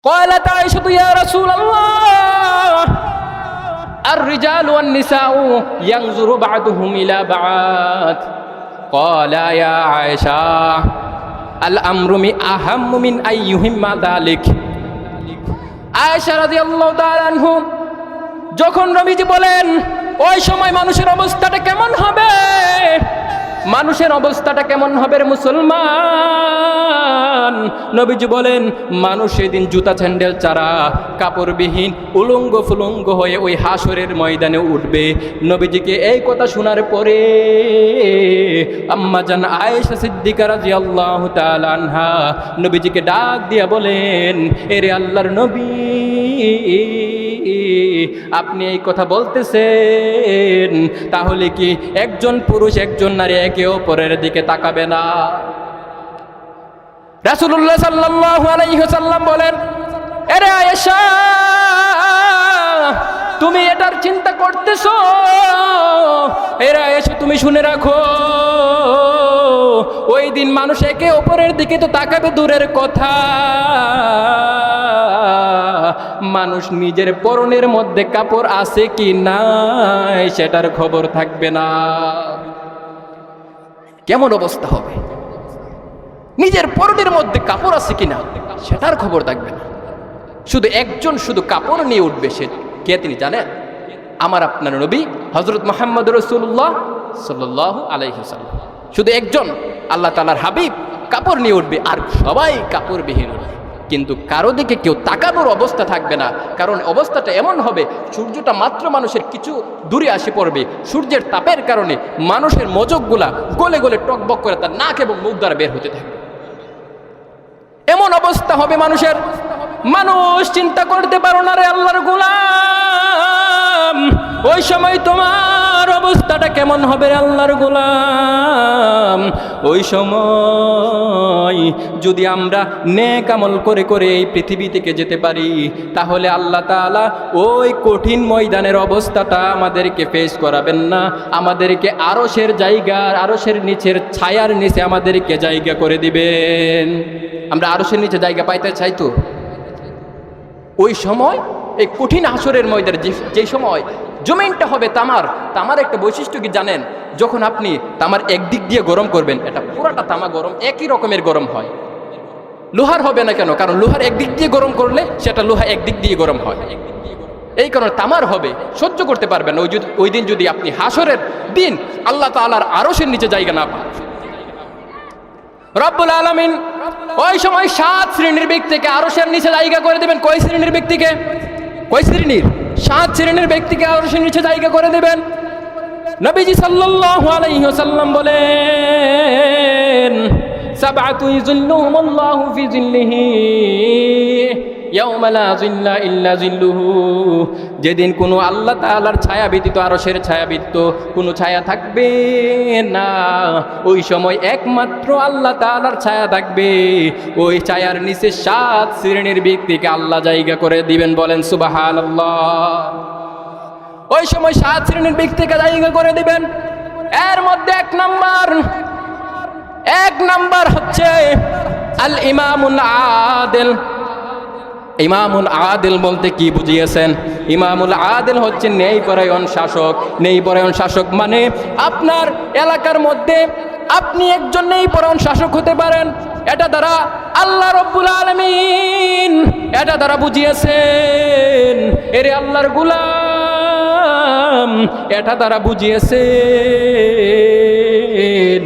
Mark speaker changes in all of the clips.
Speaker 1: قالت عائشة يا رسول الله الرجال والنساء ينظر بعضهم إلى بعض قال يا عائشة الأمر أهم من أن يهم ذلك আয়েশা রাদিয়াল্লাহু তাআলা আনহু যখন নবীজি বলেন ওই সময় মানুষের অবস্থাটা কেমন হবে, মানুষের অবস্থাটা কেমন হবে রে মুসলমান, নবীজি বলেন মানুষ সেদিন জুতা স্যান্ডেল ছাড়া কাপড়বিহীন উলঙ্গ ফুলঙ্গ হয়ে ওই হাসরের ময়দানে উঠবে। নবীজিকে এই কথা শোনার পরে আম্মা জান আয়েশা সিদ্দিকা রাদিয়াল্লাহু তাআলা আনহা নবীজিকে ডাক দিয়া বলেন, এরে আল্লাহর নবী, আপনি এই কথা বলতেছেন, তাহলে কি একজন পুরুষ একজন নারী একে অপরের দিকে তাকাবে না? রাসূলুল্লাহ সাল্লাল্লাহু আলাইহি ওয়াসাল্লাম বলেন, আরে আয়েশা, তুমি এটার চিন্তা করতেছো? এরা এসে তুমি শুনে রাখো, ওই দিন মানুষ একে অপরের দিকে তো তাকাবে দূরের কথা, মানুষ নিজের পরনের মধ্যে কাপড় আছে কি নাই সেটার খবর থাকবে না। কেমন অবস্থা হবে? নিজের পরনের মধ্যে কাপড় আছে কিনা সেটার খবর থাকবে না। শুধু একজন শুধু কাপড় নিয়ে উঠবে, সে কে তিনি জানেন? আমার আপনার নবী হযরত মুহাম্মদ রাসূলুল্লাহ সাল্লাল্লাহু আলাইহি ওয়াসাল্লাম। শুধু একজন আল্লাহ তাআলার হাবিব কাপড় নিয়ে উঠবে, আর সবাই কাপড়বিহীন উঠবে। কিন্তু কারো দিকে কেউ তাকানোর অবস্থা থাকবে না, কারণ অবস্থাটা এমন হবে সূর্যটা মাত্র মানুষের কিছু দূরে আসে পড়বে, সূর্যের তাপের কারণে মানুষের মজকগুলা গলে গলে টকবক করে তার নাক এবং মুখ দ্বারা বের হতে থাকবে। এমন অবস্থা হবে মানুষের, মানুষ চিন্তা করতে পারো না রে আল্লাহর গোলাম, ওই সময় তোমার অবস্থাটা কেমন হবে রে আল্লাহর গোলাম? ওই সময় যদি আমরা নেক আমল করে করে এই পৃথিবী থেকে যেতে পারি, তাহলে আল্লাহ তাআলা ওই কঠিন ময়দানের অবস্থাটা আমাদেরকে ফেস করাবেন না, আমাদেরকে আরশের জায়গার, আরশের নিচের ছায়ার নিচে আমাদেরকে জায়গা করে দিবেন। আমরা আরশের নিচে জায়গা পাইতে চাই তো? ওই সময় এই কঠিন হাসরের ময়দানে যে সময় জমিনটা হবে তামার, তামার একটা বৈশিষ্ট্য কি জানেন? যখন আপনি তামার একদিক দিয়ে গরম করবেন, এটা পুরাটা তামা গরম, একই রকমের গরম হয়। লোহার হবে না কেন? কারণ লোহার একদিক দিয়ে গরম করলে সেটা লোহা একদিক দিয়ে গরম হয়, এই কারণে তামার হবে, সহ্য করতে পারবেন না। ওই দিন যদি আপনি হাসরের দিন আল্লাহ তাআলার আরশের নিচে জায়গা না পান, রব্বুল আলামিন ওই সময় 7 শ্রেণীর ব্যক্তিকে আরশের নিচে জায়গা করে দেবেন। কয় শ্রেণীর ব্যক্তিকে? কয় শ্রেণীর? 7 শ্রেণীর ব্যক্তিকে আরশের নিচে জায়গা করে দেবেন। নবীজি সাল্লাল্লাহু আলাইহি ওয়াসাল্লাম বলেন, সাবআতু ইযিল্লুহুমুল্লাহু ফি যিল্লিহি ইয়াওমা লা যিল্লা ইল্লা যিল্লুহু। যেদিন কোনো আল্লাহ তাআলার ছায়া ব্যতীত, আরশের ছায়া ব্যতীত কোনো ছায়া থাকবে না, ওই সময় একমাত্র আল্লাহ তাআলার ছায়া থাকবে। ওই ছায়ার নিচে 7 শ্রেণীর ব্যক্তিকে আল্লাহ জায়গা করে দিবেন। বলেন সুবহানাল্লাহ। ওই সময় 7 শ্রেণীর ব্যক্তিকে জায়গা করে দিবেন। এর মধ্যে এক নাম্বার হচ্ছে আল ইমামুল আদিল। ইমামুল আদিল বলতে কি বুঝিয়েছেন? ইমামুল আদিল হচ্ছে ন্যায়পরায়ণ শাসক। ন্যায়পরায়ণ শাসক মানে আপনার এলাকার মধ্যে আপনি একজন ন্যায়পরায়ণ শাসক হতে পারেন। এটা দ্বারা আল্লাহ রাব্বুল আলামিন এটা দ্বারা বুঝিয়েছেন, এরে আল্লাহর গোলাম, এটা দ্বারা বুঝিয়েছেন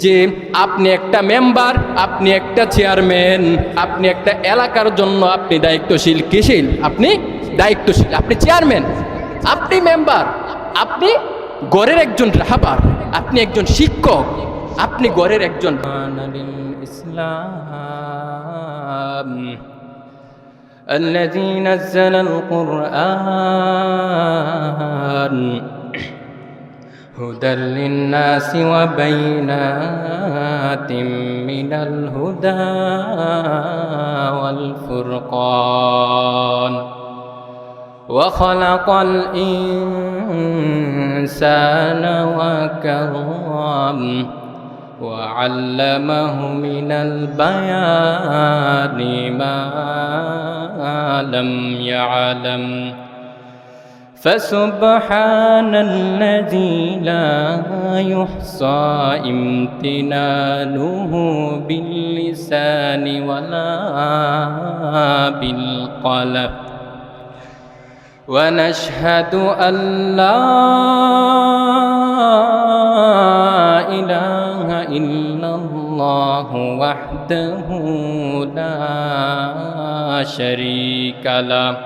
Speaker 1: যে আপনি একটা মেম্বার, আপনি একটা চেয়ারম্যান, আপনি একটা এলাকার জন্য আপনি দায়িত্বশীল। কিশীল? আপনি দায়িত্বশীল, আপনি চেয়ারম্যান, আপনি মেম্বার, আপনি গড়ের একজন রাহাবার, আপনি একজন শিক্ষক, আপনি গড়ের একজন ইসলাম الذي نزل القرآن هدى للناس وبينات من الهدى والفرقان وخلق الإنسان وكرم
Speaker 2: وعلمه من البيان ما لم يعلم فسبحان الذي لا يحصى امتنانه باللسان ولا بالقلب ونشهد أن لا إله إلا الله وحده لا شريك له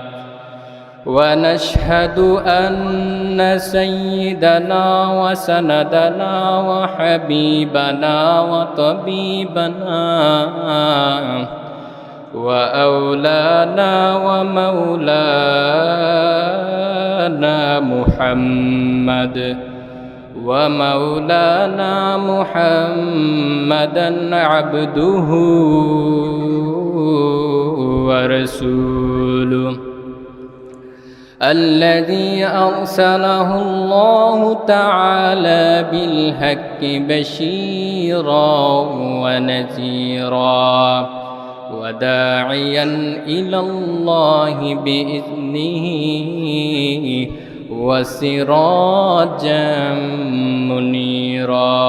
Speaker 2: ونشهد أن سيدنا وسندنا وحبيبنا وطبيبنا وأولانا ومولانا محمدا عبده ورسوله الذي أرسله الله تعالى بالحق بشيرا ونذيرا وداعيا إلى الله بإذنه وسراجا منيرا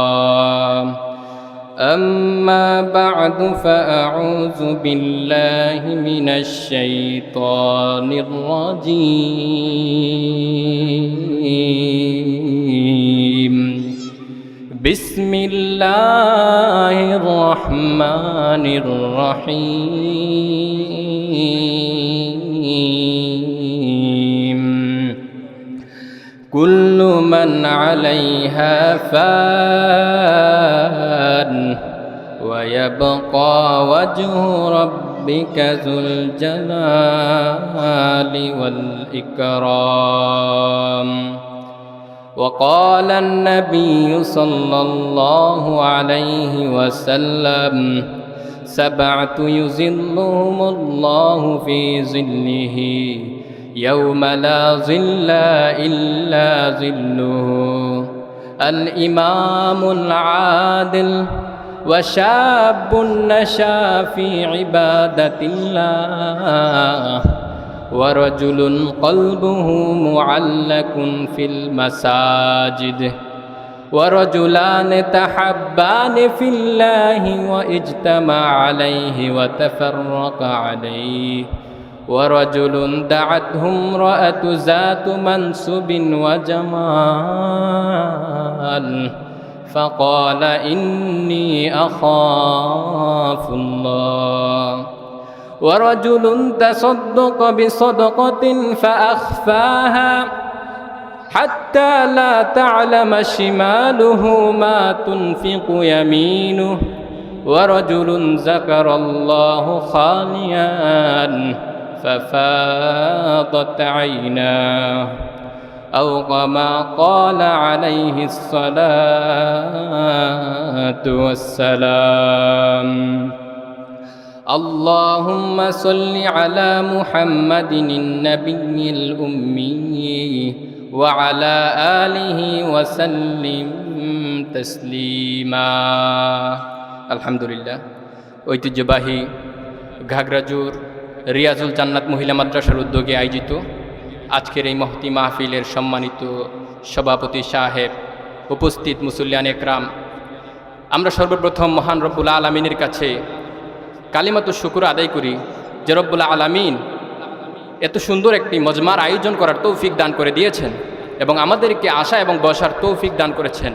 Speaker 2: أما بعد فأعوذ بالله من الشيطان الرجيم بسم الله الرحمن الرحيم كل من عليها فان ويبقى وجه ربك ذو الجلال والإكرام وقال النبي صلى الله عليه وسلم سبعة يظلهم الله في ظله يوم لا ظل إلا ظله الإمام العادل وشاب نشا في عبادة الله ورجل قلبه معلق في المساجد ورجلان تحبان في الله واجتمع عليه وتفرق عليه ورجل دعته امرأة ذات منصب وجمال فقال إني أخاف الله ورجل تصدق بصدقة فأخفاها حتى لا تعلم شماله ما تنفق يمينه ورجل ذكر الله خاليا ففاضت عيناه أو كما قال عليه الصلاة والسلام اللهم صل على محمد النبي الأمي وعلى آله وسلم تسليما الحمد لله ঐতিহ্যবাহী ঘাগরাজুর রিয়াজুল জান্নাত মহিলা মাদ্রাসার উদ্যোগে আয়োজিত আজকের এই মহতি মাহফিলের সম্মানিত সভাপতি সাহেব, উপস্থিত মুসল্লিয়ান একরাম, আমরা সর্বপ্রথম মহান রব্বুল আলামিনের কাছে কালিমাতুশ শুকর আদায় করি যে রব্বুল আলামিন এত সুন্দর একটি মজমার আয়োজন করার তৌফিক দান করে দিয়েছেন এবং আমাদেরকে আসা এবং বসার তৌফিক দান করেছেন,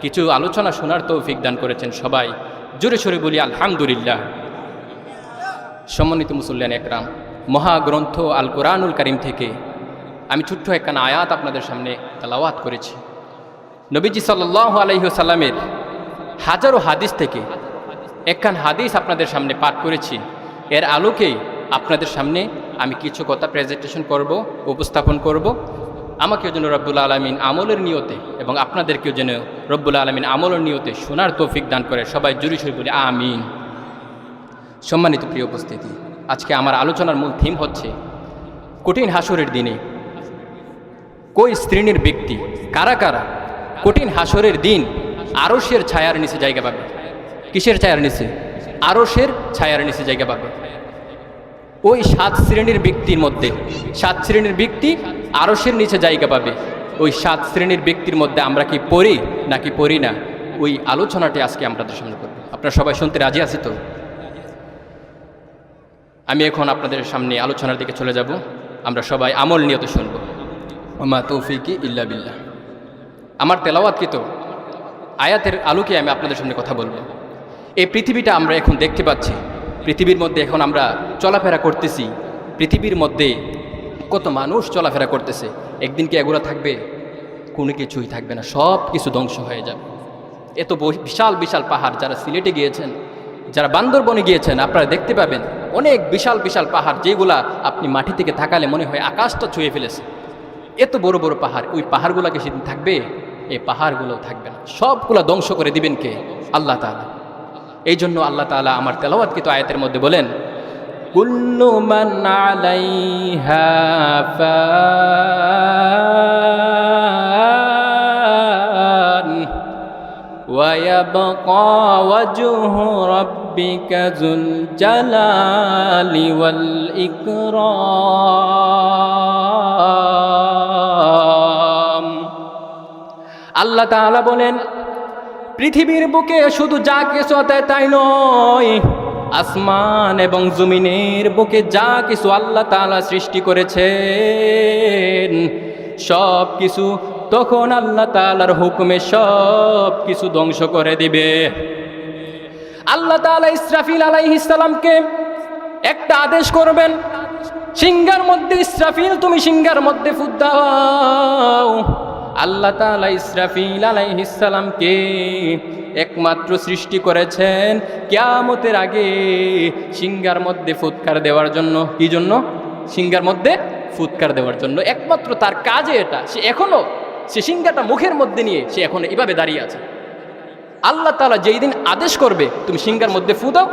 Speaker 2: কিছু আলোচনা শোনার তৌফিক দান করেছেন। সবাই জোরে সোরে বলি আলহামদুলিল্লাহ। সম্মানিত মুসল্লিয়ান একরাম, মহাগ্রন্থ আল কোরআনুল কারীম থেকে আমি ছোট্ট একখানা আয়াত আপনাদের সামনে তেলাওয়াত করেছি। নবীজি সাল্লাল্লাহু আলাইহি ওয়াসাল্লামের হাজারো হাদিস থেকে একখান হাদিস আপনাদের সামনে পাঠ করেছি। এর আলোকেই আপনাদের সামনে আমি কিছু কথা প্রেজেন্টেশন করব, উপস্থাপন করব। আমাকেও যেন রব্বুল আলামিন আমলের নিয়তে এবং আপনাদেরকেও যেন রব্বুল আলামিন আমলের নিয়তে শোনার তৌফিক দান করে। সবাই জোরে সোরে বলি আমিন। সম্মানিত প্রিয় উপস্থিতি, আজকে আমার আলোচনার মূল থিম হচ্ছে কঠিন হাসরের দিনে কই শ্রেণীর ব্যক্তি, কারা কারা কঠিন হাসরের দিন আরশের ছায়ার নিচে জায়গা পাবে। কিসের ছায়ার নিচে? আরশের ছায়ার নিচে জায়গা পাবে। ওই 7 শ্রেণীর ব্যক্তির মধ্যে 7 শ্রেণীর ব্যক্তি আরশের নিচে জায়গা পাবে। ওই 7 শ্রেণীর ব্যক্তির মধ্যে আমরা কি পড়ি নাকি পড়ি না, ওই আলোচনাটি আজকে আপনাদের সামনে করব। আপনারা সবাই শুনতে রাজি আছে তো? আমি এখন আপনাদের সামনে আলোচনার দিকে চলে যাব। আমরা সবাই আমল নিয়ত শুনব। ওমা তৌফিকি ইল্লা বিল্লাহ। আমার তেলাওয়াতকৃত আয়াতের আলোকে আমি আপনাদের সামনে কথা বলবো। এই পৃথিবীটা আমরা এখন দেখতে পাচ্ছি, পৃথিবীর মধ্যে এখন আমরা চলাফেরা করতেছি, পৃথিবীর মধ্যে কত মানুষ চলাফেরা করতেছে। একদিন কি এগুলো থাকবে? কোনো কিছুই থাকবে না, সব কিছু ধ্বংস হয়ে যাবে। এত বিশাল বিশাল পাহাড়, যারা সিলেটে গিয়েছেন, যারা বান্দরবনে গিয়েছেন, আপনারা দেখতে পাবেন অনেক বিশাল বিশাল পাহাড়, যেগুলা আপনি মাটি থেকে তাকালে মনে হয় আকাশটা ছুঁয়ে ফেলেছে। এত বড় বড় পাহাড়, ওই পাহাড়গুলোকে সেদিন থাকবে? এই পাহাড়গুলো থাকবে না, সবগুলা ধ্বংস করে দিবেন কে? আল্লাহ তাআলা। এই জন্য আল্লাহ তাআলা আমার তেলাওয়াতকৃত আয়াতের মধ্যে বলেন, কুল্লু মান আলাইহা ফান ওয়া ইয়াবকা ওয়াজহু রাব্বিকা যুল জালালি ওয়াল ইকরাম। আল্লাহ তাআলা বলেন, পৃথিবীর বুকে শুধু যা কিছু আছে তাই নয়, আসমান এবং জমিনের বুকে যা কিছু আল্লাহ তাআলা সৃষ্টি করেছেন সব কিছু তখন আল্লাহ তাআলার হুকুমে সব কিছু ধ্বংস করে দিবে। আল্লাহ তাআলা ইসরাফিল আলাইহিস সালামকে একটা আদেশ করবেন, সিংহার মধ্যে ইসরাফিল তুমি সিংহার মধ্যে ফুৎ দাও। আল্লাহ তাআলা ইসরাফিল আলাইহিস সালামকে একমাত্র সৃষ্টি করেছেন কিয়ামতের আগে সিংহার মধ্যে ফুৎকার দেওয়ার জন্য। কি জন্য? সিংহার মধ্যে ফুৎকার দেওয়ার জন্য। একমাত্র তার কাজে এটা। সে সিংহাটা মুখের মধ্যে নিয়ে সে এখন এইভাবে দাঁড়িয়ে আছে। আল্লাহ তাআলা যেই দিন আদেশ করবে তুমি সিংহার মধ্যে ফু দাও,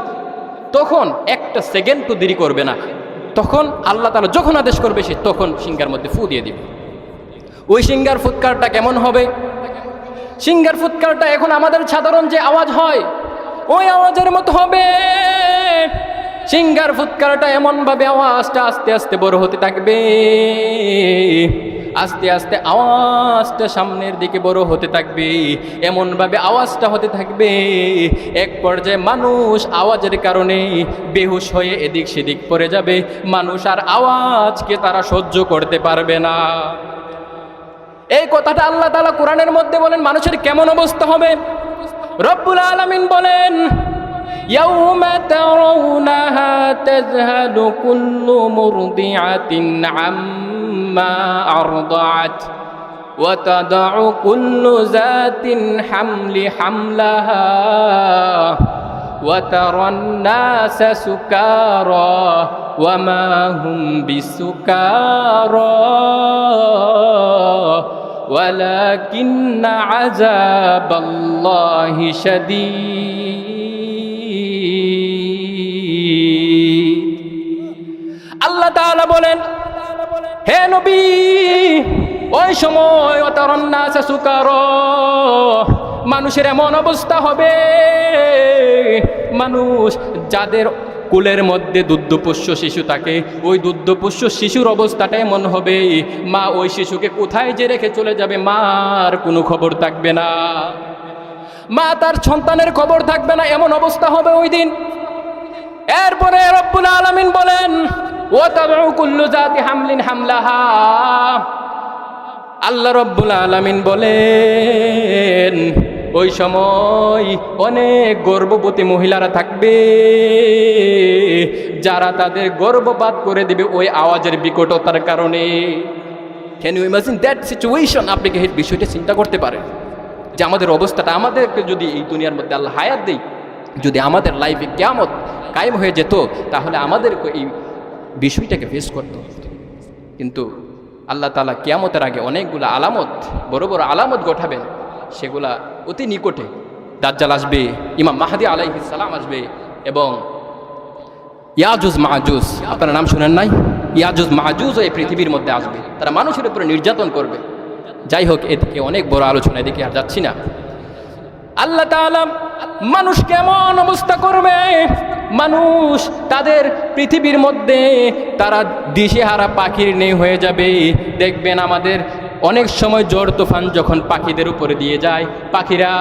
Speaker 2: তখন একটা সেকেন্ড তো দেরি করবে না। তখন আল্লাহ তাআলা যখন আদেশ করবে সে তখন সিংহার মধ্যে ফু দিয়ে দিবে। ওই সিংহার ফুৎকারটা কেমন হবে? সিংহার ফুৎকারটা এখন আমাদের সাধারণ যে আওয়াজ হয় ওই আওয়াজের মতো হবে। সিংহার ফুৎকারটা এমনভাবে আওয়াজটা আস্তে আস্তে বড় হতে থাকবে, আস্তে আস্তে আওয়াজটা সামনের দিকে বড় হতে থাকবে, এমনভাবে আওয়াজটা হতে থাকবে এক পর্যায়ে মানুষ আওয়াজের কারণে বেহুশ হয়ে এদিক সেদিক পড়ে যাবে। মানুষ আর আওয়াজকে তারা সহ্য করতে পারবে না। এই কথাটা আল্লাহ তাআলা কোরআনের মধ্যে বলেন, মানুষের কেমন অবস্থা হবে? রব্বুল আলামিন বলেন, ইয়াউমা তারাউনাহা তাযহালু কুল্লু মুরদিআতিন আম্মা আরদাআত ওয়া তাদউ কুল্লু যাতিন হামলি হামলাহা ওয়া তারান নাসা সুকারা ওয়া মা হুম বিসুকারা ওয়ালাকিন্না আযাবাল্লাহি শাদীদ। আল্লাহ তাআলা বলেন, হে নবী, ওই সময় ওয়াতারান নাসা সুকারা, মানুষের এমন অবস্থা হবে, মানুষ যাদের কোলের মধ্যে দুগ্ধপোষ্য শিশু থাকে, ওই দুগ্ধপোষ্য শিশুর অবস্থাটা এমন হবে, মা ওই শিশুকে কোথায় যে রেখে চলে যাবে মার কোনো খবর থাকবে না, মা তার সন্তানের খবর থাকবে না, এমন অবস্থা হবে ওই দিন। এরপরে রব্বুল আলামিন বলেন, ওয়া তাদউ কুল্লু যাতি হামলিন হামলাহা, আল্লাহ রব্বুল আলামিন বলেন ওই সময় অনেক গর্ভবতী মহিলারা থাকবে যারা তাদের গর্ভপাত করে দিবে ওই আওয়াজের বিকটতার কারণে। Can you imagine that situation? আপনি কি এই বিষয়টা চিন্তা করতে পারেন যে আমাদের অবস্থাটা, আমাদেরকে যদি এই দুনিয়ার মধ্যে আল্লাহ হায়াত দেয়, যদি আমাদের লাইফে কিয়ামত কায়েম হয়ে যেত, তাহলে আমাদেরকে এই বিষয়টাকে ফেস করতে হতো। কিন্তু আল্লাহ তাআলা কিয়ামতের আগে অনেকগুলো আলামত, বড় বড় আলামত ঘটাবেন, সেগুলা অতি নিকটে। দাজ্জাল আসবে, ইমাম মাহদী আলাইহিস সালাম আসবে, এবং ইয়াজুজ মাজুজ, আপনারা নাম শুনেন নাই? ইয়াজুজ মাজুজও এই পৃথিবীর মধ্যে আসবে, তারা মানুষের উপরে নির্যাতন করবে। যাই হোক, এদিকে অনেক বড় আলোচনা, এদিকে আর যাচ্ছি না। আল্লাহ তাআলা মানুষ কেমন অবস্থা করবে, মানুষ তাদের পৃথিবীর মধ্যে তারা দিশেহারা পাখির নেই হয়ে যাবে। দেখবেন আমাদের অনেক সময় ঝড় তুফান যখন পাখিদের উপরে দিয়ে যায়, পাখিরা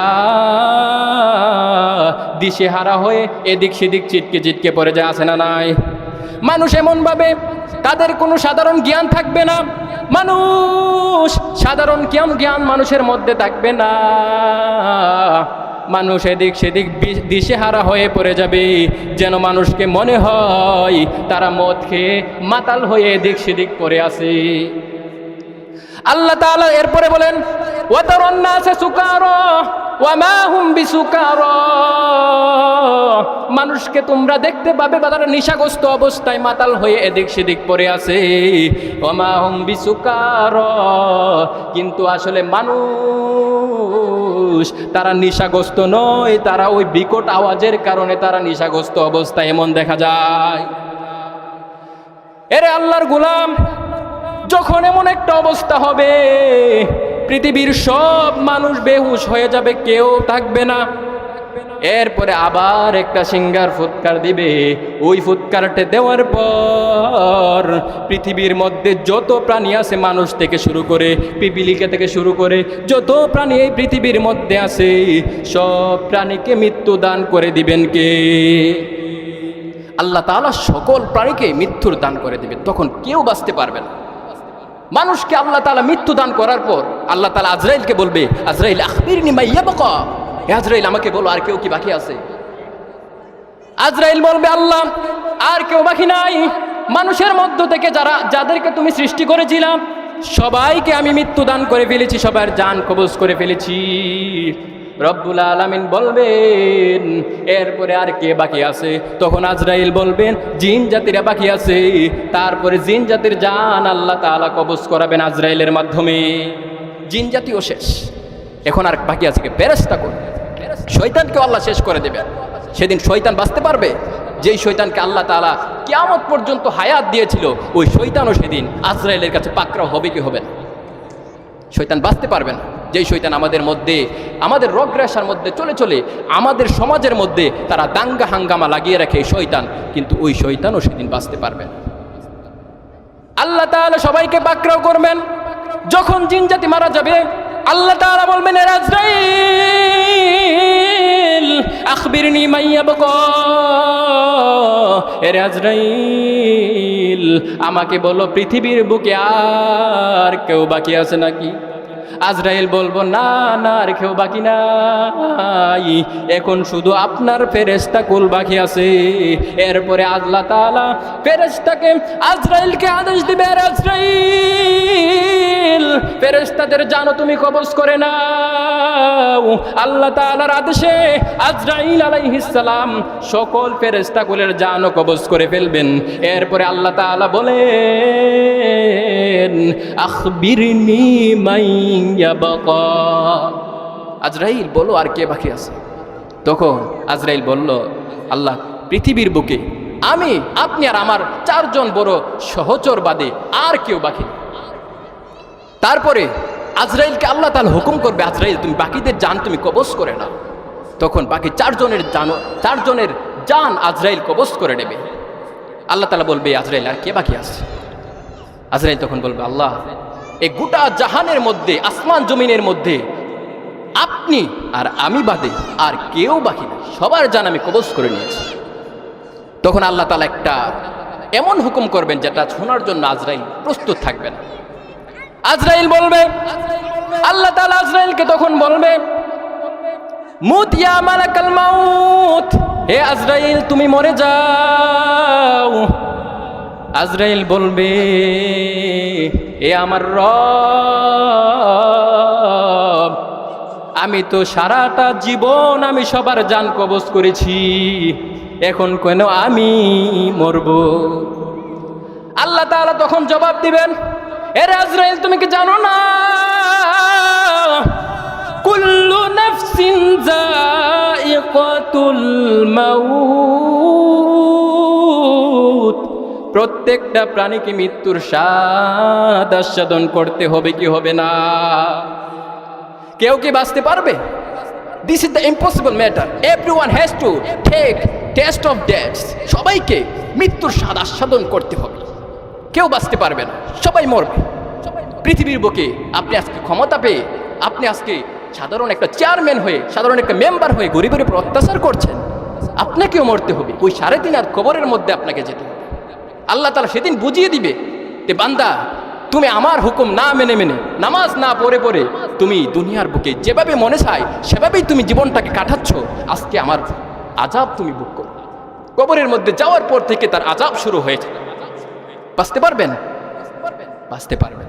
Speaker 2: দিশেহারা হয়ে এদিক সেদিক চিটকে চিটকে পড়ে যায়, আছে না নাই? মানুষ এমনভাবে তাদের কোনো সাধারণ জ্ঞান থাকবে না, মানুষ সাধারণ জ্ঞান মানুষের মধ্যে থাকবে না, মানুষ এদিক সেদিক দিশেহারা হয়ে পড়ে যাবে, যেন মানুষকে মনে হয় তারা মদ খেয়ে মাতাল হয়ে এদিক সেদিক পড়ে আছে। আল্লাহ তাআলা এরপরে বলেন ওয়াতারান নাসা সুকারা ওয়া মা হুম বিসুকারা, মানুষকে তোমরা দেখতে পাবে তারা নেশাগ্রস্ত অবস্থায় মাতাল হয়ে এদিক সেদিক পড়ে আছে। ওয়া মা হুম বিসুকারা, কিন্তু আসলে মানুষ তারা নেশাগ্রস্ত নয়, তারা ওই বিকট আওয়াজের কারণে তারা নেশাগ্রস্ত অবস্থায় এমন দেখা যায়। এরে আল্লাহর গোলাম, যখন এমন একটা অবস্থা হবে পৃথিবীর সব মানুষ বেহুশ হয়ে যাবে, কেউ থাকবে না, এরপরে আবার একটা সিঙ্গার ফুৎকার দিবে, ওই ফুৎকারটা দেওয়ার পর পৃথিবীর মধ্যে যত প্রাণী আছে, মানুষ থেকে শুরু করে পিপিলিকা থেকে শুরু করে যত প্রাণী এই পৃথিবীর মধ্যে আছে, সব প্রাণীকে মৃত্যু দান করে দিবেন কে? আল্লাহ তাআলা সকল প্রাণীকে মৃত্যুর দান করে দিবেন, তখন কেউ বাঁচতে পারবে না। মানুষকে আল্লাহ তাআলা মৃত্যু দান করার পর আল্লাহ তাআলা আজরাইলকে বলবে, আজরাইল আখবিরনি মা ইয়াবকা, হে আজরাইল আমাকে বলো আর কেউ কি বাকি আছে? আজরাইল বলবে, আল্লাহ আর কেউ বাকি নাই, মানুষের মধ্য থেকে যাদেরকে তুমি সৃষ্টি করেছিলাম সবাইকে আমি মৃত্যু দান করে ফেলেছি, সবার জান কবজ করে ফেলেছি। রব্বুল আলামিন বলবেন এরপরে আর কে বাকি আছে? তখন আজরাইল বলবেন জিন জাতিরা বাকি আছে। তারপরে জিন জাতির জান আল্লাহ তাআলা কবজ করাবেন আজরাইলের মাধ্যমে, জিন জাতিও শেষ। এখন আর বাকি আছে কে? ফেরেশতা কোন? শয়তানকে আল্লাহ শেষ করে দেবেন। সেদিন শয়তান বাঁচতে পারবে? যেই শয়তানকে আল্লাহ তাআলা কিয়ামত পর্যন্ত হায়াত দিয়েছিল, ওই শয়তানও সেদিন আজরাইলের কাছে পাকড়াও হবে কি হবে না? শয়তান বাঁচতে পারবে না। যেই শয়তান আমাদের মধ্যে, আমাদের রগরেশার মধ্যে চলে চলে আমাদের সমাজের মধ্যে তারা দাঙ্গা হাঙ্গামা লাগিয়ে রাখে শয়তান, কিন্তু ওই শয়তানও সেদিন বাঁচতে পারবে না। আল্লাহ তাআলা সবাইকে পাকড়াও করবেন। যখন জিন জাতি মারা যাবে আল্লাহ তাআলা বলবেন, এ আজরাইল আখবিরনি মা ইয়াবকা, এ আজরাইল আমাকে বলো পৃথিবীর বুকে আর কেউ বাকি আছে নাকি? আজরাইল বলবো, না না আর কেউ বাকি নাই, এখন শুধু আপনার ফেরেশতা কুল বাকি আছে। এরপরে আল্লাহ তাআলা ফেরেশতাকে আজরাইলকে আদেশ দিবে, আজরাইল ফেরেশতাদের জানো তুমি কবজ করে নাও। আল্লাহ তাআলার আদেশে আজরাইল আলাইহিস সালাম সকল ফেরেশতা কুলের জানো কবজ করে ফেলবেন। এরপরে আল্লাহ তাআলা বলেন আখবিরনি মাই ইয়াবকা, আজরাইল বলো আর কে বাকি আছে? তখন আজরাইল বলল, আল্লাহ পৃথিবীর বুকে আমি, আপনি আর আমার চারজন বড় সহচর বাদে আর কেউ বাকি। তারপরে আজরাইলকে আল্লাহ তাআলা হুকুম করবে, আজরাইল তুমি বাকিদের জান তুমি কবজ করে নাও। তখন বাকি চারজনের জান আজরাইল কবজ করে নেবে। আল্লাহ তাআলা বলবে, আজরাইল আর কে বাকি আছে? আজরাইল তখন বলবে, আল্লাহ এই গোটা জাহানের মধ্যে, আসমান জমিনের মধ্যে আপনি আর আমি বাদে আর কেউ বাকি নেই, সবার জান আমি কবজ করে নিয়েছি। তখন আল্লাহ তাআলা একটা এমন হুকুম করবেন যেটা শোনার জন্য আজরাইল প্রস্তুত থাকবে না। আজরাইল বলবে, আল্লাহ তাআলা আজরাইলকে তখন বলবে, মুত ইয়া মালাকাল মাউত, হে আজরাইল তুমি মরে যাও। আজরাইল বলবে, এ আমার রব, আমি তো সারাটা জীবন আমি সবার জান কবজ করেছি, এখন কেন আমি মরব? আল্লাহ তাআলা তখন জবাব দিবেন, এরে আজরাইল তুমি কি জানো না কুল্লু নাফসিন যায়িকাতুল মাউত, প্রত্যেকটা প্রাণীকে মৃত্যুর স্বাদ আস্বাদন করতে হবে কি হবে না? কেউ কি বাঁচতে পারবে?
Speaker 1: This is the impossible matter, everyone has to take test of deaths. সবাইকে মৃত্যুর স্বাদ আস্বাদন করতে হবে, কেউ বাঁচতে পারবে না, সবাই মরবে। পৃথিবীর বুকে আপনি আজকে ক্ষমতা পেয়ে, আপনি আজকে সাধারণ একটা চেয়ারম্যান হয়ে, সাধারণ একটা মেম্বার হয়ে গরিবের উপর অত্যাচার করছেন, আপনাকেও মরতে হবে। ওই 3.5 হাত কবরের মধ্যে আপনাকে যেতে হবে। আল্লাহ তাআলা সেদিন বুঝিয়ে দিবে যে বান্দা, তুমি আমার হুকুম না মেনে মেনে, নামাজ না পড়ে পড়ে তুমি দুনিয়ার বুকে যেভাবে মনে চায় সেভাবেই তুমি জীবনটাকে কাটাচ্ছ, আজকে আমার আযাব তুমি ভোগ করো। কবরের মধ্যে যাওয়ার পর থেকে তার আযাব শুরু হয়েছে। বাঁচতে পারবেন? বাঁচতে পারবেন।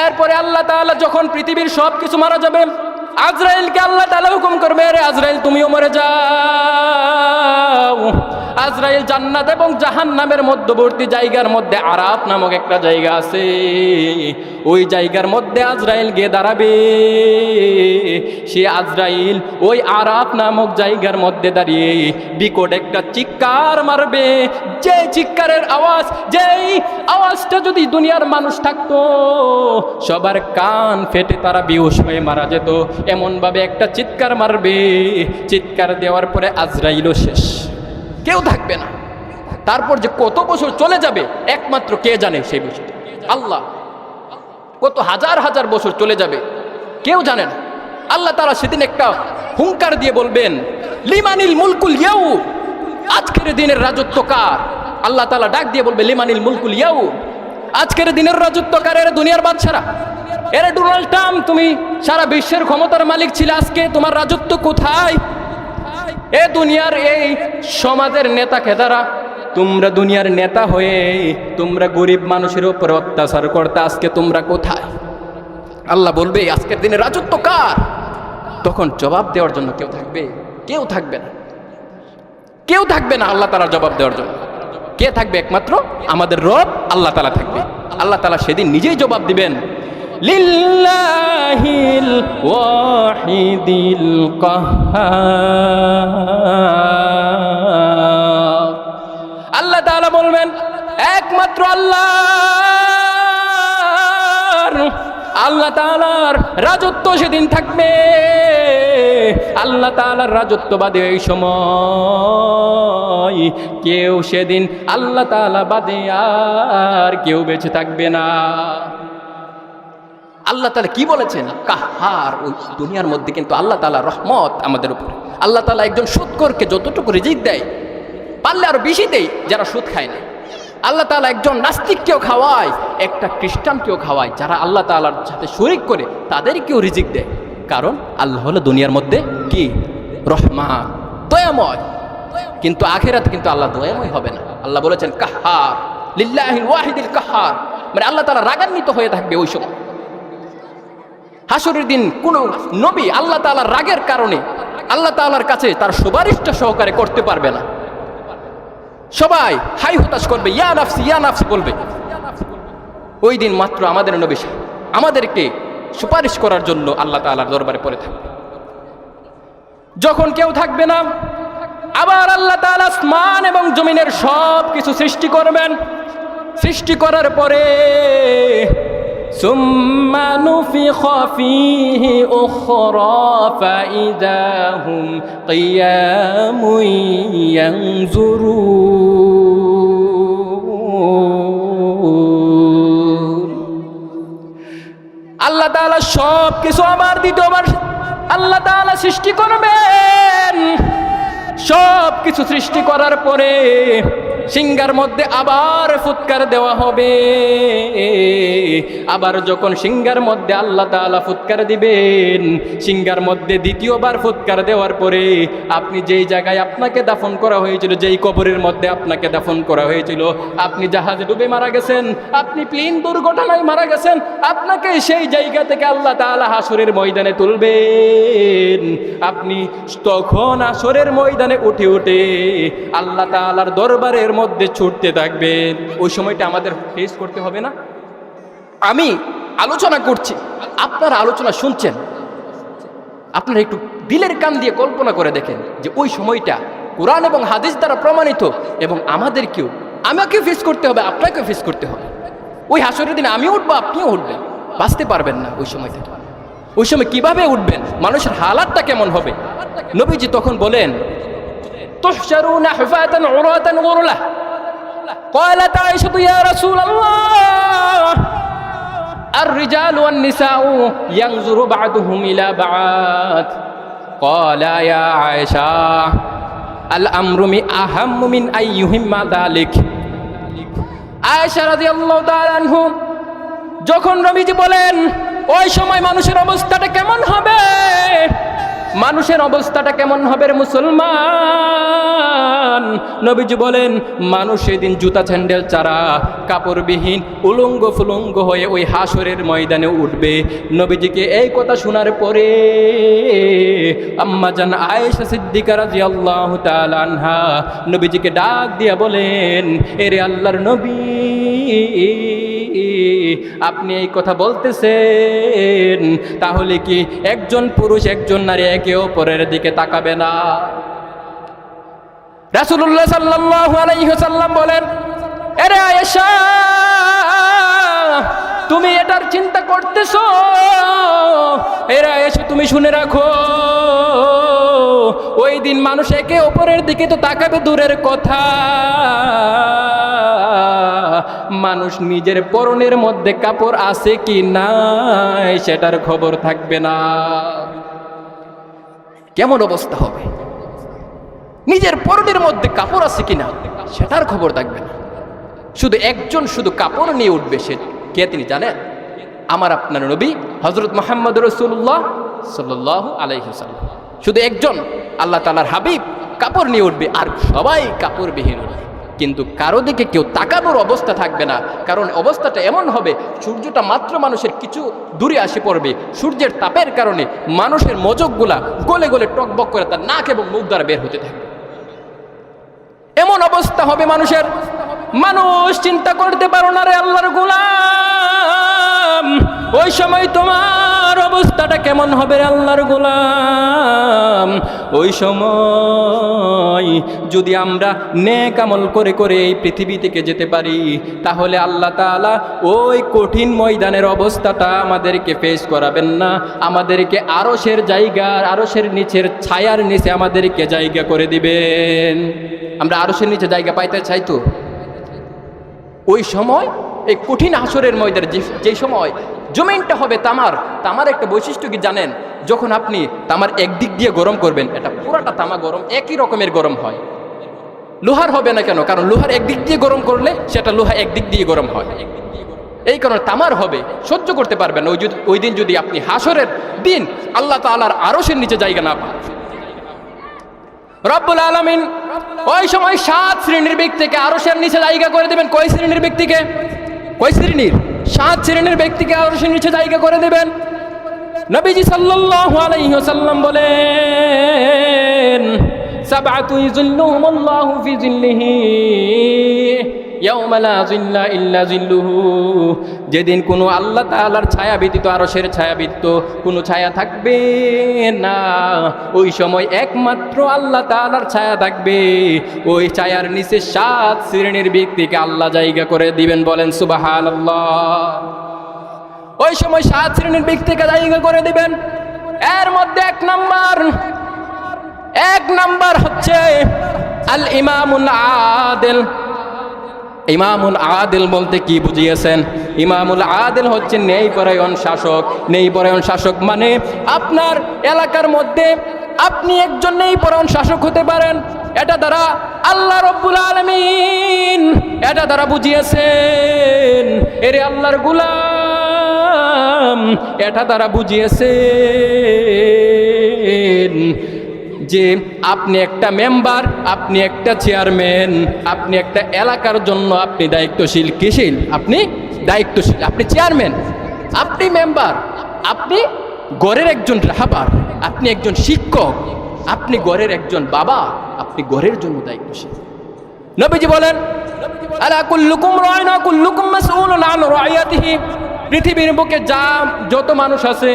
Speaker 1: এরপরে আল্লাহ তাআলা যখন পৃথিবীর সব কিছু মারা যাবে, আজরাইলকে আল্লাহ তাআলা হুকুম করবে, রে আজরাইল তুমিও মরে যাও। আজরাইল জান্নাত এবং জাহান্নামের মধ্যবর্তী জায়গার মধ্যে আরাফ নামক একটা জায়গা আছে, ওই জায়গার মধ্যে আজরাইল গিয়ে দাঁড়াবে। সে আজরাইল ওই আরাফ নামক জায়গার মধ্যে দাঁড়িয়ে বিকট একটা চিৎকার মারবে, যে চিৎকারের আওয়াজ, যেই আওয়াজটা যদি দুনিয়ার মানুষ থাকতো সবার কান ফেটে তারা বেহুশ হয়ে মারা যেত, এমনভাবে একটা চিৎকার মারবে। চিৎকার দেওয়ার পরে আজরাইলও শেষ, কেউ থাকবে না। তারপর যে কত বছর চলে যাবে একমাত্র কে জানে সেই বিষয়টা, আল্লাহ। কত হাজার হাজার বছর চলে যাবে কেউ জানে না। আল্লাহ তাআলা সেদিন একটা হুঙ্কার দিয়ে বলবেন, লিমানিল মুলকুল ইয়াউ, আজকের দিনের রাজত্ব কার? আল্লাহ তাআলা ডাক দিয়ে বলবে, লিমানিল মুলকুল ইয়াউ, আজকের দিনের রাজত্ব কার? এর দুনিয়ার বাদশারা, এর ডোনাল্ড ট্রাম্প, তুমি সারা বিশ্বের ক্ষমতার মালিক ছিলে, আজকে তোমার রাজত্ব কোথায়? এ দুনিয়ার এই সমাজের নেতা খেতারা, তোমরা দুনিয়ার নেতা হয়ে তোমরা গরিব মানুষের উপর অত্যাচার করতে, আজকে তোমরা কোথায়? আল্লাহ বলবে, আজকের দিনে রাজত্ব কার? তখন জবাব দেওয়ার জন্য কেউ থাকবে? কেউ থাকবে না, কেউ থাকবে না আল্লাহ তাআলার জবাব দেওয়ার জন্য। কে থাকবে? একমাত্র আমাদের রব আল্লাহ তাআলা থাকবে। আল্লাহ তাআলা সেদিন নিজেই জবাব দিবেন, লিল্লাহিল ওয়াহিদিল কাহ্হার। আল্লাহ তাআলা বলবেন, একমাত্র আল্লাহ তাআলার রাজত্ব সেদিন থাকবে। আল্লাহ তাআলার রাজত্ব বাদে এই সময় কেউ সেদিন আল্লাহ তাআলা বাদে আর কেউ বেঁচে থাকবে না। আল্লাহ তাআলা কি বলেছেন? কাহার। ওই দুনিয়ার মধ্যে কিন্তু আল্লাহ তাআলা রহমত আমাদের উপরে। আল্লাহ তাআলা একজন সুদখোরকে যতটুকু রিজিক দেয়, পারলে আরো বেশি দেয় যারা সুদ খায় না। আল্লাহ তাআলা একজন নাস্তিককেও খাওয়ায়, একটা খ্রিস্টানকেও খাওয়ায়, যারা আল্লাহ তাআলার সাথে শরীক করে তাদেরকেও রিজিক দেয়। কারণ আল্লাহ হলো দুনিয়ার মধ্যে কি? রহমান, দয়াময়। কিন্তু আখিরাতে কিন্তু আল্লাহ দয়াময় হবে না। আল্লাহ বলেছেন কাহ্হার, লিল্লাহিল ওয়াহিদিল কাহ্হার, মানে আল্লাহ তাআলা রাগান্বিত হয়ে থাকবে ওই সময়। হাসরের দিন কোন নবী আল্লাহ তাআলার রাগের কারণে আল্লাহ তাআলার কাছে তার সুপারিশটা সহকারে করতে পারবে না। সবাই হাই হতাশ করবে, ইয়া নাফসি ইয়া নাফসি বলবে। ওই দিন মাত্র আমাদের নবী আমাদেরকে সুপারিশ করার জন্য আল্লাহ তাআলার দরবারে পড়ে থাকবে। যখন কেউ থাকবে না, আবার আল্লাহ তাআলা আসমান এবং জমিনের সব কিছু সৃষ্টি করবেন। সৃষ্টি করার পরে সুম্মা নুফিখা ফীহি উখরা ফাইদা হুম কিয়ামুন ইয়ানজুরুন। আল্লাহ তাআলা সব কিছু আবার দ্বিতীয়বার আল্লাহ তাআলা সৃষ্টি করবেন। সব কিছু সৃষ্টি করার পরে সিংহার মধ্যে আবার ফুৎকার দেওয়া হবে। আবার যখন সিংহার মধ্যে আল্লাহ তাআলা ফুৎকার দিবেন, সিংহার মধ্যে দ্বিতীয়বার ফুৎকার দেওয়ার পরে আপনি যেই জায়গায় আপনাকে দাফন করা হয়েছিল, যেই কবরের মধ্যে আপনাকে দাফন করা হয়েছিল, আপনি জাহাজে ডুবে মারা গেছেন, আপনি প্লেন দুর্ঘটনায় মারা গেছেন, আপনাকে সেই জায়গা থেকে আল্লাহ তাআলা হাসরের ময়দানে তুলবেন। আপনি তখন হাসরের ময়দানে উঠে উঠে আল্লাহ তাআলার দরবারের মধ্যে ছুটতে থাকবেন। ওই সময়টা আমাদের ফেস করতে হবে না? আমি আলোচনা করছি, আপনারা আলোচনা শুনছেন, আপনারা একটু দিলের কান দিয়ে কল্পনা করে দেখেন যে ওই সময়টা কোরআন এবং হাদিস দ্বারা প্রমাণিত, এবং আমাকে ফেস করতে হবে, আপনাকেও ফেস করতে হবে। ওই হাসরের দিন আমিও উঠবো, আপনিও উঠবেন, বাঁচতে পারবেন না ওই সময় থেকে।
Speaker 2: ওই সময় কিভাবে উঠবেন, মানুষের হালাতটা কেমন হবে? নবীজি তখন বলেন, তুহশারুনা হুফাতান উরাতান গুরলা। قالت عائشة يا رسول الله الرجال والنساء ينظر بعضهم إلى بعض قال يا عائشة الأمر أهم من أن يهم ذلك। আয়েশা রাদিয়াল্লাহু তাআলা আনহু যখন নবীজি বলেন ওই সময় মানুষের অবস্থাটা কেমন হবে, মানুষের অবস্থাটা কেমন হবে রে মুসলমান? নবীজি বলেন মানুষ সেদিন জুতা স্যান্ডেল ছাড়া কাপড়বিহীন উলঙ্গ ফুলঙ্গ হয়ে ওই হাসরের ময়দানে উঠবে। নবীজিকে এই কথা শোনার পরে আম্মা জান আয়েশা সিদ্দিকা রাদিয়াল্লাহু তাআলা আনহা নবীজিকে ডাক দিয়া বলেন, এরে আল্লাহর নবী, আপনি এই কথা বলতেছেন, তাহলে কি একজন পুরুষ একজন নারী একে অপরের দিকে তাকাবে না? রাসূলুল্লাহ সাল্লাল্লাহু আলাইহি ওয়াসাল্লাম বলেন, আরে আয়েশা, তুমি এটার চিন্তা করতেছো? এরা এসে তুমি শুনে রাখো, ওই দিন মানুষ একে অপরের দিকে তো তাকাবে দূরের কথা, মানুষ নিজের পরনের মধ্যে কাপড় আছে কি নাই সেটার খবর থাকবে না।
Speaker 1: কেমন অবস্থা হবে? নিজের পরনের মধ্যে কাপড় আছে কিনা সেটার খবর থাকবে না। শুধু একজন শুধু কাপড় নিয়ে উঠবে, সে কে তিনি জানেন? আমার আপনার নবী হযরত মুহাম্মদ রাসূলুল্লাহ সাল্লাল্লাহু আলাইহি ওয়াসাল্লাম। শুধু একজন আল্লাহ তাআলার হাবিব কাপড় নিয়ে উঠবে, আর সবাই কাপড়বিহীন উঠবে। কিন্তু কারো দিকে কেউ তাকানোর অবস্থা থাকবে না, কারণ অবস্থাটা এমন হবে সূর্যটা মাত্র মানুষের কিছু দূরে আসে পড়বে, সূর্যের তাপের কারণে মানুষের মজকগুলা গলে গলে টকবক করে তার নাক এবং মুখ দ্বারা বের হতে থাকবে। এমন অবস্থা হবে মানুষের, মানুষ চিন্তা করতে পারো না রে আল্লাহর গোলাম, ওই সময় তোমার অবস্থাটা কেমন হবে রে আল্লাহর গোলাম? ওই সময় যদি আমরা নেক আমল করে করে এই পৃথিবী থেকে যেতে পারি, তাহলে আল্লাহ তাআলা ওই কঠিন ময়দানের অবস্থাটা আমাদেরকে ফেস করাবেন না, আমাদেরকে আরশের জায়গার, আরশের নিচের ছায়ার নিচে আমাদেরকে জায়গা করে দিবেন। আমরা আরশের নিচে জায়গা পাইতে চাই তো? ওই সময় এই কঠিন হাসরের ময়দানে যে সময় জমিনটা হবে তামার, তামার একটা বৈশিষ্ট্য কি জানেন? যখন আপনি তামার একদিক দিয়ে গরম করবেন, এটা পুরাটা তামা গরম, একই রকমের গরম হয়। লোহার হবে না কেন? কারণ লোহার একদিক দিয়ে গরম করলে সেটা লোহা একদিক দিয়ে গরম হয়। এই কারণে তামার হবে, সহ্য করতে পারবেন না। ওই দিন যদি আপনি হাসরের দিন আল্লাহ তাআলার আরশের নিচে জায়গা না পান, রব্বুল আলামিন ওই সময় 7 শ্রেণীর ব্যক্তিকে আরশের নিচে জায়গা করে দেবেন। কয় শ্রেণীর ব্যক্তিকে? কয় শ্রেণীর? 7 শ্রেণীর ব্যক্তিকে আরশের নিচে জায়গা করে দেবেন। নবীজি সাল্লাল্লাহু আলাইহি ওয়াসাল্লাম বলেন, সাবআতু ইযিল্লুহুমুল্লাহু ফি যিল্লিহি ইয়াওমা লা যিল্লা ইল্লা যিল্লুহু। যেদিন কোনো আল্লাহ তাআলার ছায়া ব্যতীত, আরশের ছায়া ব্যতীত কোনো ছায়া থাকবে না, ওই সময় একমাত্র আল্লাহ তাআলার ছায়া থাকবে। ওই ছায়ার নিচে 7 শ্রেণীর ব্যক্তিকে আল্লাহ জায়গা করে দিবেন। বলেন সুবহানাল্লাহ। ওই সময় 7 শ্রেণীর ব্যক্তিকে জায়গা করে দিবেন। এর মধ্যে এক নাম্বার হচ্ছে আল ইমামুল আদিল। ইমামুল আদিল বলতে কি বুঝিয়েছেন? ইমামুল আদিল হচ্ছে ন্যায়পরায়ণ শাসক। ন্যায়পরায়ণ শাসক মানে আপনার এলাকার মধ্যে আপনি একজন ন্যায়পরায়ণ শাসক হতে পারেন। এটা দ্বারা আল্লাহ রব্বুল আলামিন এটা দ্বারা বুঝিয়েছেন, এরে আল্লাহর গোলাম, এটা দ্বারা বুঝিয়েছেন যে আপনি একটা মেম্বার, আপনি একটা চেয়ারম্যান, আপনি একটা এলাকার জন্য আপনি দায়িত্বশীল। কিশীল? আপনি দায়িত্বশীল, আপনি চেয়ারম্যান, আপনি মেম্বার, আপনি ঘরের একজন রাহাবার, আপনি একজন শিক্ষক, আপনি ঘরের একজন বাবা, আপনি ঘরের জন্য দায়িত্বশীল। নবীজি বলেন, আলা কুল্লুকুম রাইন ওয়া কুল্লুকুম মাসউলুন আন রাইয়াতিহি। পৃথিবীর বুকে যত মানুষ আছে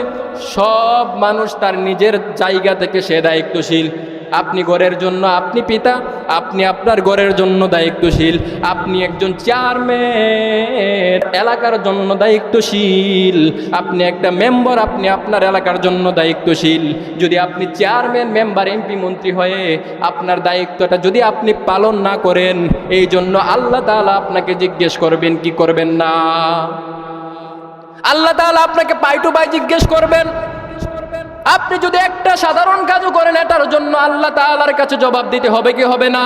Speaker 1: সব মানুষ তার নিজের জায়গা থেকে সে দায়িত্বশীল। আপনি ঘরের জন্য আপনি পিতা, আপনি আপনার ঘরের জন্য দায়িত্বশীল। আপনি একজন চেয়ারম্যান,
Speaker 2: এলাকার জন্য দায়িত্বশীল, আপনি একটা মেম্বার, আপনি আপনার এলাকার জন্য দায়িত্বশীল। যদি আপনি চেয়ারম্যান, মেম্বার, এমপি, মন্ত্রী হয়ে আপনার দায়িত্বটা যদি আপনি পালন না করেন, এই জন্য আল্লাহ তাআলা আপনাকে জিজ্ঞেস করবেন, কি করবেন না? আল্লাহ তাআলা আপনাকে পাই টু পাই জিজ্ঞেস করবেন। আপনি যদি একটা সাধারণ কাজও করেন, এটার জন্য আল্লাহ তাআলার কাছে জবাব দিতে হবে কি হবে না?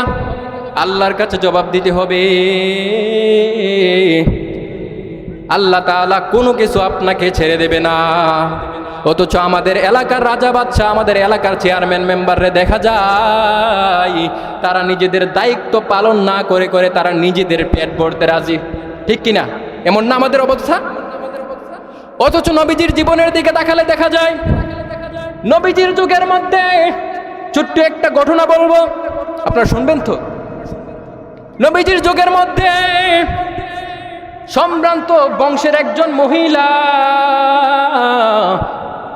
Speaker 2: আল্লাহর কাছে জবাব দিতে হবে। আল্লাহ তাআলা কোনো কিছু আপনাকে ছেড়ে দেবে না। অথচ আমাদের এলাকার রাজা বাদশাহ, আমাদের এলাকার চেয়ারম্যান মেম্বাররে দেখা যায় তারা নিজেদের দায়িত্ব পালন না করে করে তারা নিজেদের পেট ভরতে রাজি, ঠিক কিনা? এমন না আমাদের অবস্থা? অথচ নবীজির জীবনের দিকে তাকালে দেখা যায়, নবীজির যুগের মধ্যে ছোট্ট একটা ঘটনা বলবো, আপনারা শুনবেন তো? নবীজির যুগের মধ্যে সম্ভ্রান্ত বংশের একজন মহিলা,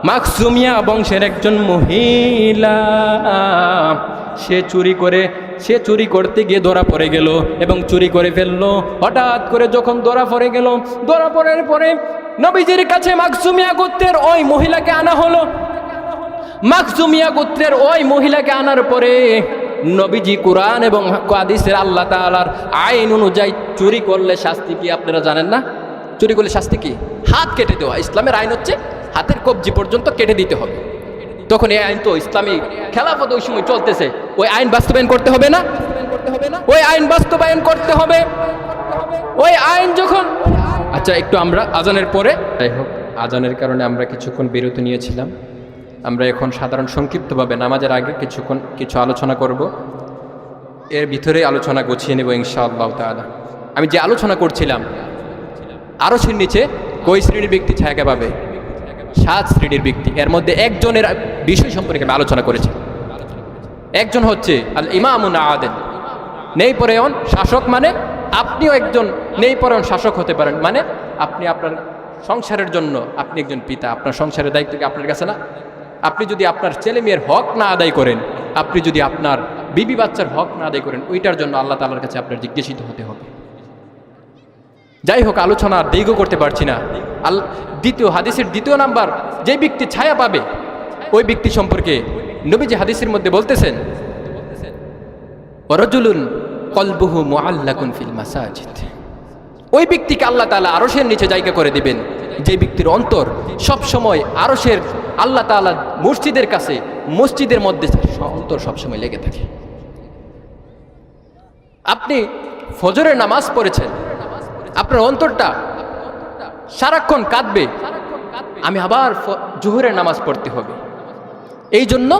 Speaker 2: মাখজুমিয়া বংশের একজন মহিলা, সে চুরি করতে গিয়ে ধরা পড়ে গেল এবং চুরি করে ফেললো। হঠাৎ করে যখন ধরা পড়ে গেল, ধরা পড়ার পরে নবীজির কাছে মাখজুমিয়া গোত্রের ওই মহিলাকে আনা হলো। মাখজুমিয়া গোত্রের ওই মহিলাকে আনার পরে নবীজি কুরআন এবং হাদিসের আল্লাহ তাআলার আইন অনুযায়ী চুরি করলে শাস্তি কি আপনারা জানেন না? চুরি করলে শাস্তি কি? হাত কেটে দেওয়া। ইসলামের আইন হচ্ছে হাতের কবজি পর্যন্ত কেটে দিতে হবে। তখন এই আইন তো ইসলামী খেলাফত ওই সময় চলতেছে, ওই আইন বাস্তবায়ন করতে হবে না? ওই আইন বাস্তবায়ন করতে হবে। ওই আইন যখন, আচ্ছা একটু আমরা আজানের পরে, যাই হোক আজানের কারণে আমরা কিছুক্ষণ বিরতি নিয়েছিলাম। আমরা এখন সাধারণ সংক্ষিপ্তভাবে নামাজের আগে কিছু আলোচনা করব। এর ভিতরে আলোচনা গুছিয়ে নেব ইনশাআল্লাহ তাআলা। আমি যে আলোচনা করছিলাম, আরশের নিচে কই শ্রেণীর ব্যক্তি ছায়া পাবে? 7 শ্রেণীর ব্যক্তি। এর মধ্যে একজনের বিষয় সম্পর্কে আমি আলোচনা করেছি। একজন হচ্ছে আল ইমামুন আদিল, ন্যায়পরায়ণ শাসক। মানে আপনিও একজন ন্যায়পরায়ণ শাসক হতে পারেন। মানে আপনি আপনার সংসারের জন্য, আপনি একজন পিতা, আপনার সংসারের দায়িত্ব কি আপনার কাছে না? আপনি যদি আপনার ছেলে মেয়ের হক না আদায় করেন, আপনি যদি আপনার বিবি বাচ্চার হক না আদায় করেন, ওইটার জন্য আল্লাহ তাআলার কাছে আপনার জিজ্ঞাসিত হতে হবে। যাই হোক, আলোচনা আর দীর্ঘ করতে পারছি না। হাদিসের দ্বিতীয় নাম্বার, যে ব্যক্তি ছায়া পাবে ওই ব্যক্তি সম্পর্কে নবীজি হাদিসের মধ্যে বলতেছেন, ওয়ারাজুলুন কলবুহু মুআল্লাকুন ফিল মাসাজিদ। ওই ব্যক্তিকে আল্লাহ তাআলা আরশের নিচে জায়গা করে দিবেন, যে ব্যক্তির অন্তর সব সময় আরশের, আল্লাহ তাআলা মসজিদের কাছে, মসজিদের মধ্যে অন্তর সবসময় লেগে থাকে। আপনি ফজরের নামাজ পড়েছেন, আপনার অন্তরটা সারাক্ষণ কাঁদবে, আমি আবার জোহরের নামাজ পড়তে হবে। এই জন্য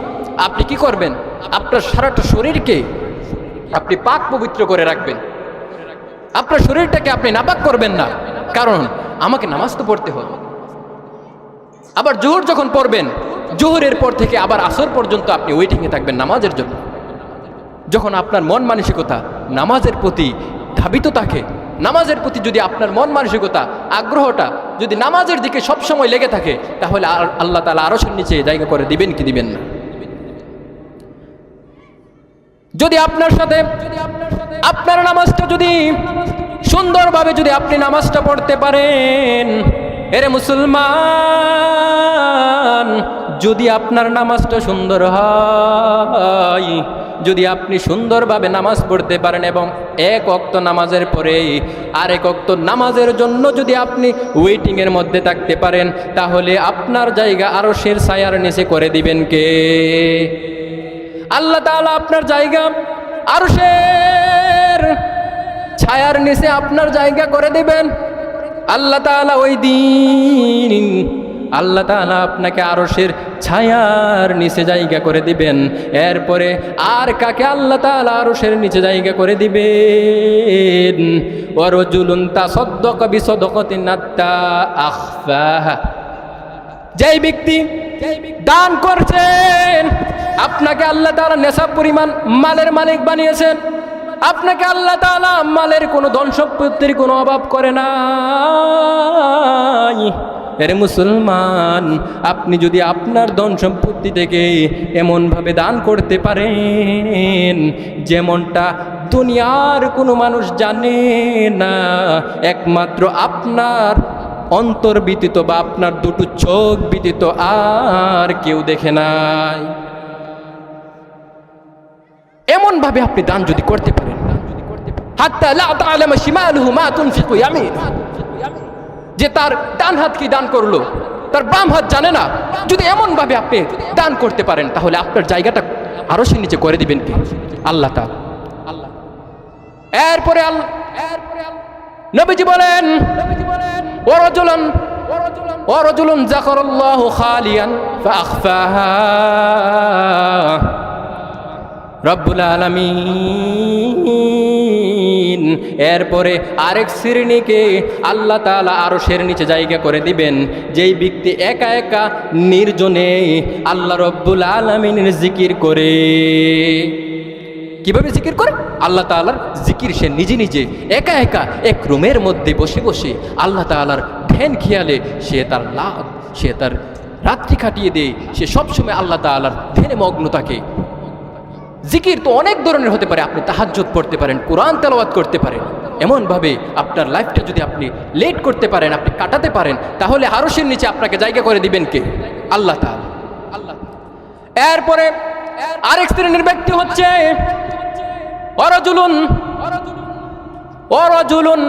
Speaker 2: আপনি কি করবেন? আপনার সারাটা শরীরকে আপনি পাক পবিত্র করে রাখবেন। আপনার শরীরটাকে আপনি নাপাক করবেন না, কারণ আমাকে নামাজ তো পড়তে হবে। আবার জোহর যখন পড়বেন, জোহরের পর থেকে আবার আসর পর্যন্ত আপনি ওয়েটিংয়ে থাকবেন নামাজের জন্য। যখন আপনার মন মানসিকতা নামাজের প্রতি ধাবিত থাকে, নামাজের প্রতি যদি আপনার মন মানসিকতা, আগ্রহটা যদি নামাজের দিকে সবসময় লেগে থাকে, তাহলে আল্লাহ তাআলা আরশের নিচে জায়গা করে দিবেন কি দিবেন না? যদি আপনার সাথে আপনার নামাজটা যদি সুন্দরভাবে যদি আপনি নামাজটা পড়তে পারেন, এরে মুসলমান, যদি আপনার নামাজটা সুন্দর হয়, যদি আপনি সুন্দরভাবে নামাজ পড়তে পারেন এবং এক ওয়াক্ত নামাজের পরে আরেক ওয়াক্ত নামাজের জন্য যদি আপনি ওয়েটিংয়ের মধ্যে থাকতে পারেন, তাহলে আপনার জায়গা আরশের ছায়ার নিচে করে দিবেন কে? আল্লাহ তাআলা আপনার জায়গা আরশের ছায়ার নিচে আপনার জায়গা করে দিবেন। আল্লাহ তাআলা ওই দিন আল্লাহ তাআলা আপনাকে আরশের ছায়ার নিচে জায়গা করে দিবেন। এরপরে আর কাকে আল্লাহ তাআলা আরশের নিচে জায়গা করে দিবেন? ওয়ারাজুলুন তাসাদ্দাকা বিসাদাকাতিন আত্তা আখফাহা। যেই ব্যক্তি দান করছেন, আপনাকে আল্লাহ তাআলা নেশাব পরিমাণ মালের মালিক বানিয়েছেন, আপনাকে আল্লাহ তাআলা মালের কোনো ধন সম্পত্তির কোনো অভাব করে নাই। এরে মুসলমান, আপনি যদি আপনার ধন সম্পত্তি থেকে এমনভাবে দান করতে পারেন যেমনটা দুনিয়ার কোনো মানুষ জানে না, একমাত্র আপনার অন্তর ব্যতীত বা আপনার দুটো চোখ ব্যতীত আর কেউ দেখে নাই। এমন ভাবে আপনি দান যদি করতে পারেন, হাত্তা লা তা'লামা শিমালুহু মা তুনফিকু ইয়ামিনুহু, যে তার ডান হাত কি দান করলো তার বাম হাত জানে না, যদি এমন ভাবে আপনি দান করতে পারেন তাহলে আপনার জায়গাটা আরশের নিচে করে দিবেন কি? আল্লাহ তাআলা। এরপরে নবীজি বলেন ওয়ারাজুলুন যাকারাল্লাহু খালিয়ান ফাআখফাহা, রব্বুল আলামিন এরপরে আরেক শ্রেণীকে আল্লাহ তাআলা আরশের নিচে জায়গা করে দিবেন, যেই ব্যক্তি একা একা নির্জনে আল্লাহ রব্বুল আলামিনের জিকির করে। কিভাবে জিকির করে? আল্লাহ তাআলার জিকির সে নিজে নিজে একা একা এক রুমের মধ্যে বসে বসে আল্লাহ তাআলার ধ্যান খেয়ালে সে তার রাত্রি কাটিয়ে দেয়, সে সবসময় আল্লাহ তাআলার ধ্যানে মগ্ন থাকে। জিকির তো অনেক ধরনের হতে পারে, আপনি তাহাজ্জুদ পড়তে পারেন, কোরআন তেলাওয়াত করতে পারেন। এমনভাবে আপনার লাইফটা যদি আপনি লেট করতে পারেন, আপনি কাটাতে পারেন, তাহলে আরশের নিচে আপনাকে জায়গা করে দিবেন কে? আল্লাহ তাআলা। এরপরে আরেক শ্রেণীর ব্যক্তি হচ্ছে ওয়ারাজুলুন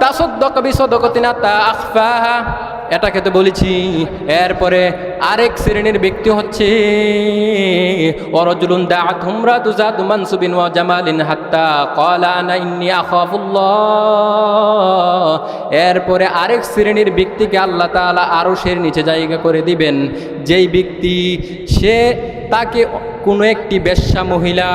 Speaker 2: তাসাদ্দাকা বিসাদাকাতিন হাত্তা আখফাহা, এটাকে তো বলেছি। এরপরে আরেক শ্রেণীর ব্যক্তি হচ্ছে ওয়ারাজুলুন দাআত ইমরাতু যাতু মানসুবিন ওয়া জামালিন হাত্তা ক্বালা আনা ইন্নী আখাফুল্লাহ। এরপরে আরেক শ্রেণীর ব্যক্তিকে আল্লাহ তাআলা আরশের নিচে জায়গা করে দিবেন, যেই ব্যক্তি তাকে কোনো একটি বেশ্যা মহিলা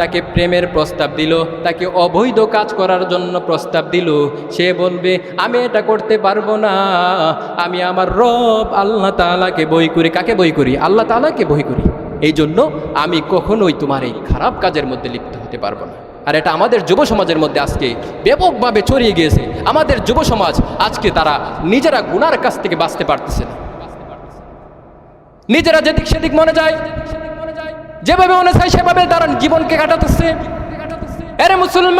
Speaker 2: তাকে প্রেমের প্রস্তাব দিল, তাকে অবৈধ কাজ করার জন্য প্রস্তাব দিল, সে বলবে আমি এটা করতে পারবো না, আমি আমার রব আল্লাহ তাআলাকে ভয় করি। কাকে ভয় করি? আল্লাহ তাআলাকে ভয় করি, এই জন্য আমি কখনোই তোমার এই খারাপ কাজের মধ্যে লিপ্ত হতে পারবো না। আর এটা আমাদের যুব সমাজের মধ্যে আজকে ব্যাপকভাবে ছড়িয়ে গিয়েছে। আমাদের যুব সমাজ আজকে তারা নিজেরা গুনার কাছ থেকে বাঁচতে পারতেছে না, নিজেরা যেদিক সেদিক মনে যায়, যেভাবে মনে চায় সেভাবে তারা জীবনকে কাটাতেছে। আরে মুসলমান,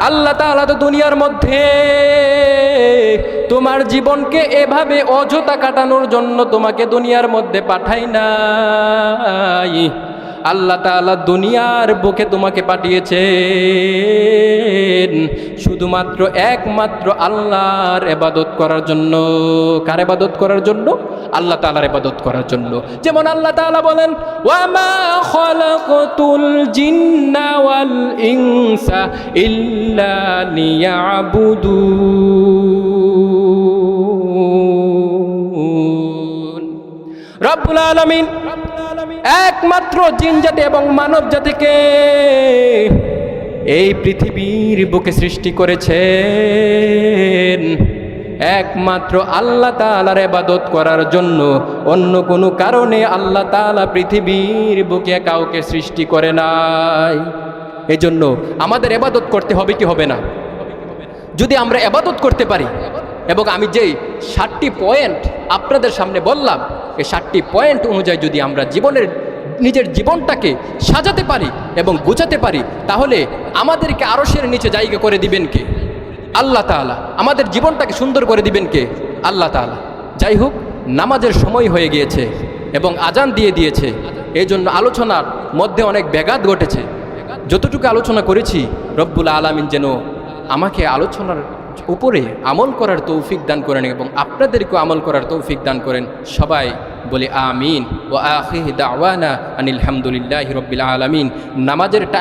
Speaker 2: আল্লাহ তাআলা তো দুনিয়ার মধ্যে তোমার জীবনকে এভাবে অযথা কাটানোর জন্য তোমাকে দুনিয়ার মধ্যে পাঠাই নাই। আল্লাহ তাআলা দুনিয়ার বুকে তোমাকে পাঠিয়েছেন শুধুমাত্র একমাত্র আল্লাহর ইবাদত করার জন্য। কার ইবাদত করার জন্য? আল্লাহ তাআলার ইবাদত করার জন্য। যেমন আল্লাহ তাআলা বলেন, ওয়া মা খালাকতুল জিন্না ওয়াল ইনসা ইল্লা লিয়াবুদুন। রব্বুল আলামিন একমাত্র জিন জাতি এবং মানব জাতিকে এই পৃথিবীর বুকে সৃষ্টি করেছেন একমাত্র আল্লাহ তাআলার ইবাদত করার জন্য। অন্য কোনো কারণে আল্লাহ তাআলা পৃথিবীর বুকে কাউকে সৃষ্টি করে নাই। এজন্য আমাদের ইবাদত করতে হবে কি হবে না? যদি আমরা ইবাদত করতে পারি, এবং আমি যেই 7টি পয়েন্ট আপনাদের সামনে বললাম, এই 7টি পয়েন্ট অনুযায়ী যদি আমরা নিজের জীবনটাকে সাজাতে পারি এবং গোছাতে পারি, তাহলে আমাদেরকে আরশের নিচে জায়গা করে দিবেন কে? আল্লাহ তাআলা। আমাদের জীবনটাকে সুন্দর করে দিবেন কে? আল্লাহ তাআলা। যাই হোক, নামাজের সময় হয়ে গিয়েছে এবং আজান দিয়ে দিয়েছে, এই জন্য আলোচনার মধ্যে অনেক ব্যাঘাত ঘটেছে। যতটুকু আলোচনা করেছি রব্বুল আলামিন যেন আমাকে আলোচনার উপরে আমল করার তৌফিক দান করেন এবং আপনাদেরকেও আমল করার তৌফিক দান করেন। সবাই বলি আমিন। ওয়া আখিরু দাওয়ানা আনিল হামদুলিল্লাহি রাব্বিল আলামিন। নামাজের টাইম